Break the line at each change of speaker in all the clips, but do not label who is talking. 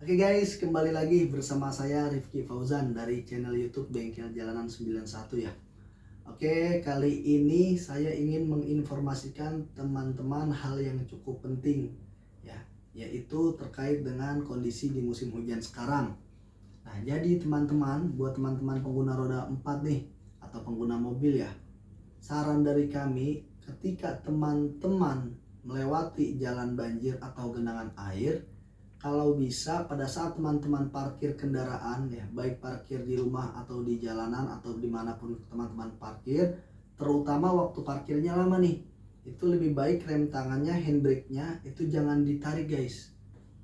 Oke guys, kembali lagi bersama saya Rifki Fauzan dari channel YouTube Bengkel Jalanan 91 ya. Oke, kali ini saya ingin menginformasikan teman-teman hal yang cukup penting ya, yaitu terkait dengan kondisi di musim hujan sekarang. Nah, jadi teman-teman, buat teman-teman pengguna roda 4 nih atau pengguna mobil ya, saran dari kami ketika teman-teman melewati jalan banjir atau genangan air, kalau bisa pada saat teman-teman parkir kendaraan ya, baik parkir di rumah atau di jalanan atau dimanapun teman-teman parkir, terutama waktu parkirnya lama nih, itu lebih baik rem tangannya, handbrake-nya itu jangan ditarik guys,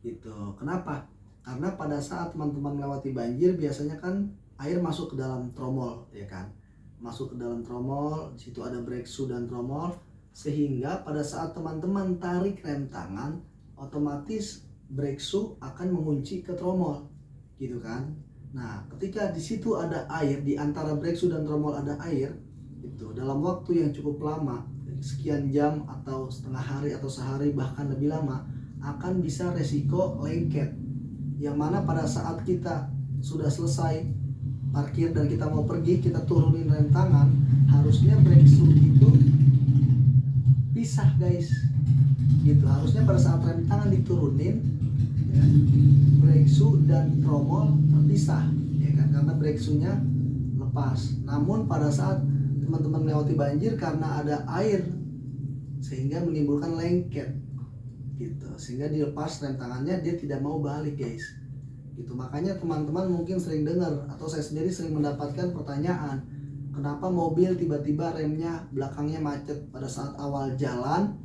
gitu. Kenapa? Karena pada saat teman-teman melewati banjir biasanya kan air masuk ke dalam tromol ya kan, masuk ke dalam tromol, di situ ada brake shoe dan tromol, sehingga pada saat teman-teman tarik rem tangan, otomatis brake shoe akan mengunci ke tromol, gitu kan. Nah, ketika di situ ada air, di antara brake shoe dan tromol ada air, itu dalam waktu yang cukup lama, sekian jam atau setengah hari atau sehari bahkan lebih lama, akan bisa resiko lengket. Yang mana pada saat kita sudah selesai parkir dan kita mau pergi, kita turunin rem tangan, harusnya brake shoe itu pisah guys, gitu. Harusnya pada saat rem tangan diturunin ya, brake shoe dan tromol terpisah ya kan, karena brake shoe-nya lepas. Namun pada saat teman-teman melewati banjir karena ada air sehingga menimbulkan lengket gitu, sehingga dilepas rem tangannya, dia tidak mau balik guys, gitu. Makanya teman-teman mungkin sering dengar atau saya sendiri sering mendapatkan pertanyaan, kenapa mobil tiba-tiba remnya belakangnya macet pada saat awal jalan,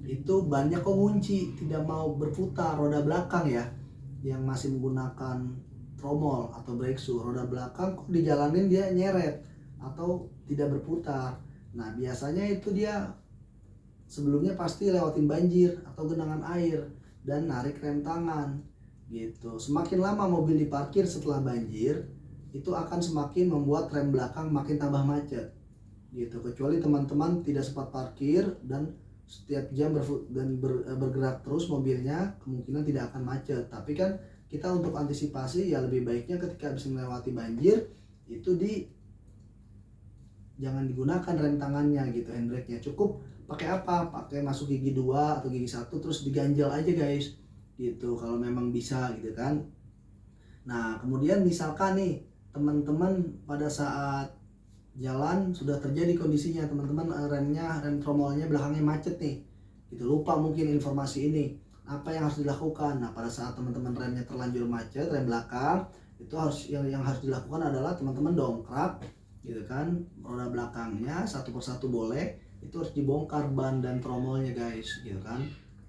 itu banyak kok ngunci, tidak mau berputar roda belakang ya, yang masih menggunakan tromol atau brake shoe, roda belakang kok dijalanin dia nyeret atau tidak berputar. Nah, biasanya itu dia sebelumnya pasti lewatin banjir atau genangan air dan narik rem tangan gitu. Semakin lama mobil diparkir setelah banjir, itu akan semakin membuat rem belakang makin tambah macet gitu. Kecuali teman-teman tidak sempat parkir dan setiap jam bergerak terus mobilnya, kemungkinan tidak akan macet. Tapi kan kita untuk antisipasi ya, lebih baiknya ketika habis melewati banjir itu jangan digunakan rem tangannya gitu, handbrake-nya. Cukup pakai apa? Pakai masuk gigi 2 atau gigi 1 terus diganjel aja guys, gitu, kalau memang bisa gitu kan. Nah, kemudian misalkan nih teman-teman pada saat jalan sudah terjadi kondisinya teman-teman rem tromolnya belakangnya macet nih, gitu, lupa mungkin informasi ini, apa yang harus dilakukan? Nah, pada saat teman-teman remnya terlanjur macet, rem belakang, itu harus yang harus dilakukan adalah teman-teman dongkrak gitu kan, roda belakangnya satu persatu boleh, itu harus dibongkar ban dan tromolnya guys, gitu kan.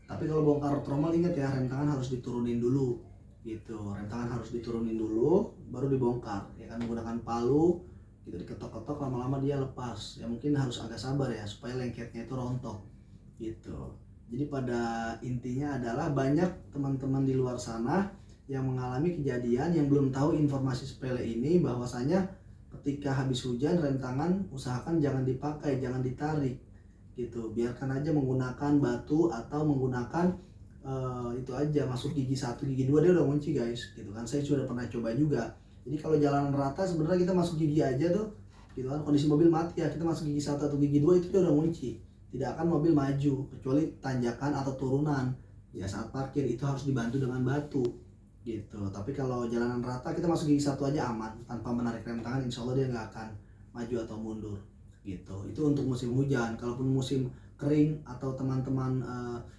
Tapi kalau bongkar tromol, ingat ya, rem tangan harus diturunin dulu gitu, rem tangan harus diturunin dulu baru dibongkar ya kan, menggunakan palu gitu, diketok-ketok, lama-lama dia lepas ya. Mungkin harus agak sabar ya supaya lengketnya itu rontok gitu. Jadi pada intinya adalah banyak teman-teman di luar sana yang mengalami kejadian yang belum tahu informasi sepele ini, bahwasanya ketika habis hujan rem tangan usahakan jangan dipakai, jangan ditarik gitu. Biarkan aja menggunakan batu atau menggunakan itu aja, masuk gigi 1 gigi 2 dia udah kunci guys, gitu kan. Saya sudah pernah coba juga. Jadi kalau jalanan rata sebenarnya kita masuk gigi aja tuh, gitu kan, kondisi mobil mati ya, kita masuk gigi 1 atau gigi 2 itu dia udah kunci. Tidak akan mobil maju kecuali tanjakan atau turunan. Ya saat parkir itu harus dibantu dengan batu gitu. Tapi kalau jalanan rata kita masuk gigi 1 aja aman, tanpa menarik rem tangan insya Allah dia nggak akan maju atau mundur gitu. Itu untuk musim hujan. Kalaupun musim kering atau teman-teman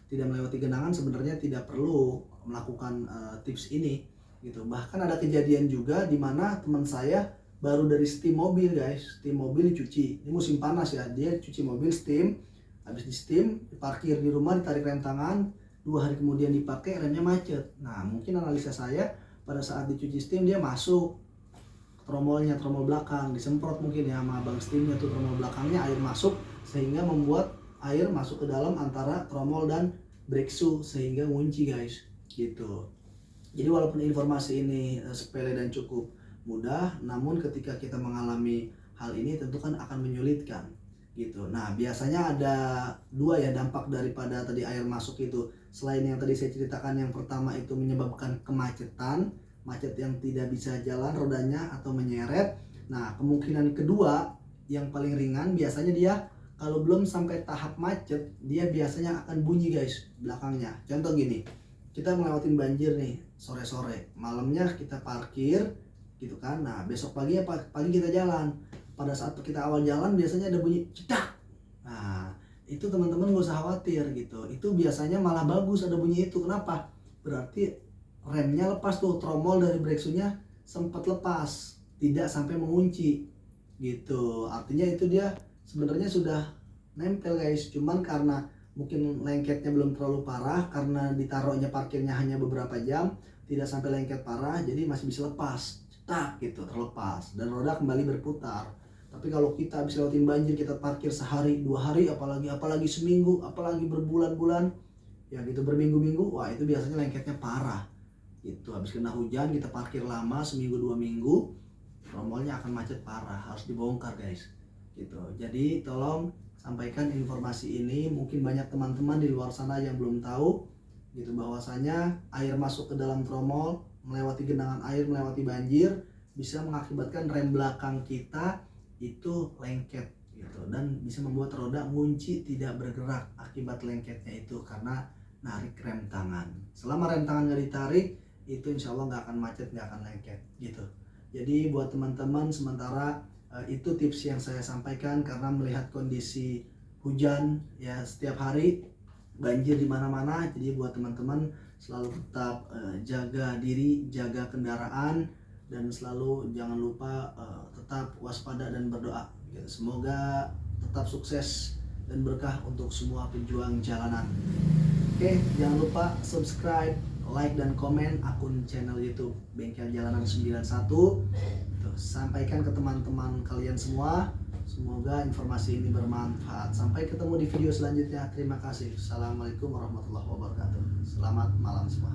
tidak melewati genangan, sebenarnya tidak perlu melakukan tips ini gitu. Bahkan ada kejadian juga di mana teman saya baru dari steam mobil guys, steam mobil dicuci, ini musim panas ya, dia cuci mobil steam, habis di steam diparkir di rumah, ditarik rem tangan, 2 hari kemudian dipakai, remnya macet. Nah, mungkin analisa saya pada saat dicuci steam dia masuk tromolnya, tromol belakang disemprot mungkin ya sama abang steamnya tuh, tromol belakangnya air masuk sehingga membuat air masuk ke dalam antara tromol dan brake shoe sehingga ngunci guys, gitu. Jadi walaupun informasi ini sepele dan cukup mudah, namun ketika kita mengalami hal ini tentu kan akan menyulitkan gitu. Nah, biasanya ada 2 ya dampak daripada tadi air masuk itu. selain yang tadi saya ceritakan, yang pertama itu menyebabkan kemacetan, macet yang tidak bisa jalan rodanya atau menyeret. Nah, kemungkinan kedua yang paling ringan biasanya dia kalau belum sampai tahap macet, dia biasanya akan bunyi guys belakangnya. Contoh gini, kita ngelewatin banjir nih sore-sore, malamnya kita parkir gitu kan. Nah, besok pagi kita jalan. Pada saat kita awal jalan biasanya ada bunyi cedak. Nah, itu teman-teman gak usah khawatir gitu. Itu biasanya malah bagus ada bunyi itu. Kenapa? Berarti remnya lepas tuh, tromol dari brake shoe-nya sempat lepas, tidak sampai mengunci gitu. Artinya itu dia sebenarnya sudah nempel guys, cuman karena mungkin lengketnya belum terlalu parah, karena ditaruhnya parkirnya hanya beberapa jam, tidak sampai lengket parah, jadi masih bisa lepas, cetak gitu, terlepas dan roda kembali berputar. Tapi kalau kita habis lewatin banjir, kita parkir sehari, 2 hari, apalagi seminggu, apalagi berbulan-bulan, ya gitu berminggu-minggu, wah itu biasanya lengketnya parah gitu. Habis kena hujan kita parkir lama, seminggu 2 minggu, tromolnya akan macet parah, harus dibongkar guys gitu. Jadi tolong sampaikan informasi ini, mungkin banyak teman-teman di luar sana yang belum tahu gitu, bahwasanya air masuk ke dalam tromol, melewati genangan air, melewati banjir, bisa mengakibatkan rem belakang kita itu lengket gitu, dan bisa membuat roda ngunci tidak bergerak akibat lengketnya itu karena narik rem tangan. Selama rem tangan nggak ditarik, itu insya Allah nggak akan macet, nggak akan lengket gitu. Jadi buat teman-teman sementara itu tips yang saya sampaikan, karena melihat kondisi hujan ya setiap hari, banjir di mana-mana. Jadi buat teman-teman selalu tetap jaga diri, jaga kendaraan, dan selalu jangan lupa tetap waspada dan berdoa gitu. Semoga tetap sukses dan berkah untuk semua pejuang jalanan. Oke, jangan lupa subscribe, like, dan komen akun channel YouTube Bengkel Jalanan 91. Tuh, sampaikan ke teman-teman kalian semua. Semoga informasi ini bermanfaat. Sampai ketemu di video selanjutnya. Terima kasih. Assalamualaikum warahmatullahi wabarakatuh. Selamat malam semua.